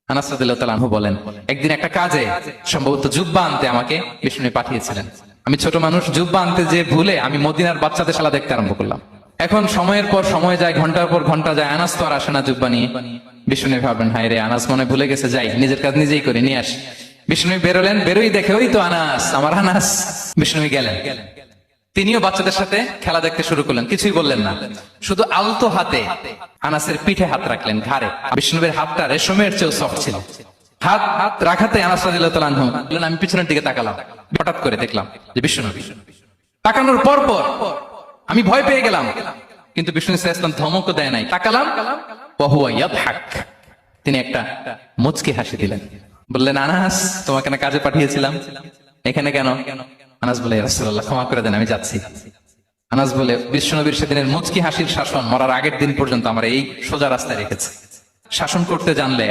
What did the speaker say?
আনাস রাদিয়াল্লাহু তাআলা আনহু বলেন, একদিন একটা কাজে সম্ভবত জুব্বা আনতে আমাকে বিষ্ণু পাঠিয়েছিলেন। আমি ছোট মানুষ, জুব্বা আনতে যে ভুলে আমি মদিনার বাচ্চাদের খেলা দেখতে আরম্ভ করলাম। এখন সময়ের পর সময় যায়, ঘন্টার পর ঘন্টা যায়, আনাস তো আর আসে না জুব্বা নিয়ে। বিষ্ণু ভাবলেন, হায় রে, আনাস মনে ভুলে গেছে, যাই নিজের কাজ নিজেই করে নিয়ে আসি। বিষ্ণু বেরোলেন, বেরোই দেখে ওই তো আনাস, আমার আনাস। বিষ্ণু গেলেন, তিনিও বাচ্চাদের সাথে খেলা দেখতে শুরু করলেন, কিছুই বললেন না, শুধু আলতো হাতে আনাসের পিঠে হাত রাখলেন, ঘাড়ে। বিষ্ণুবের হাতটা রেশমের চেয়েও সফট ছিল। হাত হাত রাখাতে আনাস রাদিয়াল্লাহু তাআলা আনহু বললেন, আমি পিছনের দিকে তাকালাম, হঠাৎ করে দেখলাম যে বিষ্ণু। তাকানোর পর পর আমি ভয় পেয়ে গেলাম, কিন্তু বিষ্ণু সাল্লাল্লাহু আলাইহি ওয়াসাল্লাম ধমকও দেয় নাই। তাকালাম, ওয়া হুয়া ইয়াদহাক, তিনি একটা মুচকি হাসি দিলেন। বললেন, আনাস, তোমাকে না কাজে পাঠিয়েছিলাম, এখানে কেন? আনাস বলে, ইয়া রাসূলুল্লাহ, ক্ষমা করে দেন, আমি যাচ্ছি। আনাস বলে, বিশ্বনবীর সেদিনের মুচকি হাসির শাসন মরার আগের দিন পর্যন্ত আমার এই সোজা রাস্তায় রেখেছে। শাসন করতে জানলে